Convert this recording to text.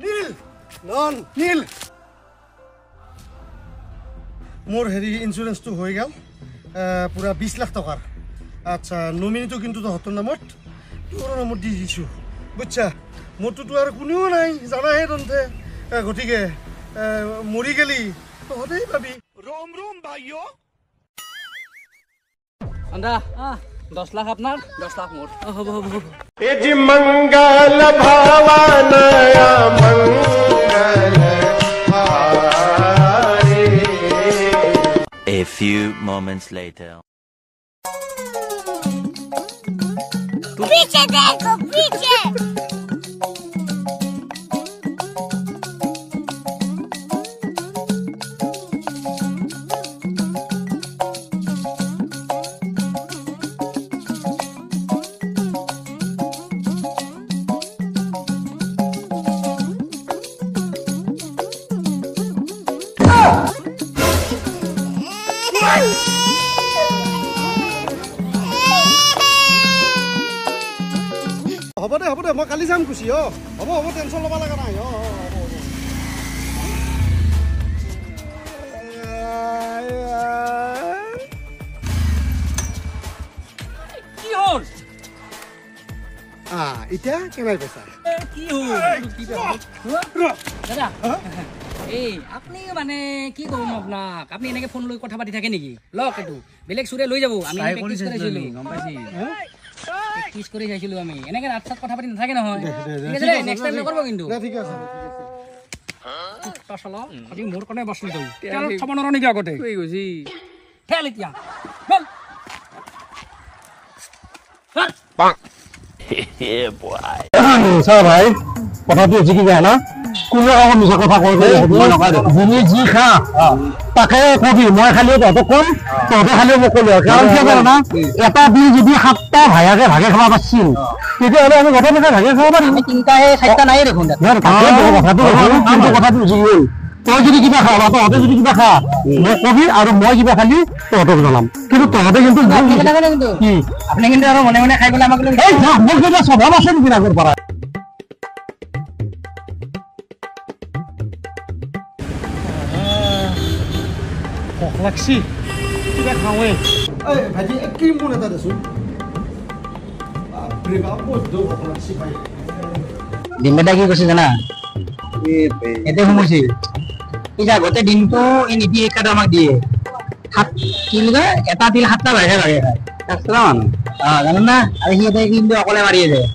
নীল non নীল মোৰ হেৰি ইঞ্চুৰেঞ্চটো হৈ গেল পুৰা 20 লাখ টকাৰ আচ্ছা নমিনিটো কিন্তু তহঁতৰ নামত তোৰ নামত দি দিছোঁ বুঝছা মোৰটোতো আৰু কোনেও নাই জানাহে তন্তে গতিকে মৰি গেলি তহঁতেই পাবি रोम रोम भाइयों আন্দা 10 লাখ আপনার 10 লাখ মোর হব হব হব एज मंगल भावनया मंगल हारे A few moments later. पीछे देखो पीछे হ'ব দে মই কালি যাম খুচি হ'ব টেনশ্যন ল'ব লগা নাই কি হল এতিয়া কেনাই পইচা কি হল কি দাদা এই আপনি মানে কি কম আপোনাক আপনি এনেকে ফোন লৈ কথা পাতি থাকে নেকি লক এটো বেলেগ সুৰে লৈ যাব আমি প্ৰেক্টিস কৰিছিলো গম পাইছি প্ৰেক্টিস কৰি চাইছিলো আমি এনেকে ৰাত কথা পাতি নাথাকে নহয় ঠিক আছে নেক্সট টাইম নকৰব কিন্তু ঠিক আছে তছলা আজি মোৰ কোনে বসলি তই তেল খাব নৰা নেকি আগতে কই গৈছি খেল এতিয়া বল Yeah, boy. স্যার ভাই কথাটো জিকি যায় না কোনো কাম মিছা কথা কই মই নকয় তুমি জি খা তাকে কবি মই খালি তহঁতক কম তহঁতে খালি মোক কলি কাৰণ কি জানা না এটা বিল যদি 7টা ভায়াকে ভাগে খাব পারছিল তেতিয়াহলে আমি গোটেই ভাগে খাব পাৰিম আমি তিনটাহে চাৰিটা নাই দেখোন কথাটো জিকি গ'ল তই যদি কিবা খাবা তহঁতে যদি কিবা খা মই কবি আৰু মই কিবা খালি তহঁতক জনাম কিন্তু তহঁতে কিন্তু কি আপনি কিন্তু আৰু মনে মনে খাই গলে আমাক এই মোৰ কিবা স্বভাৱ আছে নেকি আগৰ পৰা ভোক লাগছি কিবা খাওঁৱে ভাইটি ক্ৰীম কোন এটা দেচোন বাপৰে বাপ বহুত ভোক লাগছি ভাই ডিম্বেটা কি কৈছে জানা এতে সমস্যা ইটা গোটেই দিনটো এই নীতি শিক্ষাটো আমাক দিয়ে কি বুলি এটা তিল 7টা ভাগে ভাগে খায় জানো না আৰু সি কিন্তু অকলে মাৰিয়ে যায়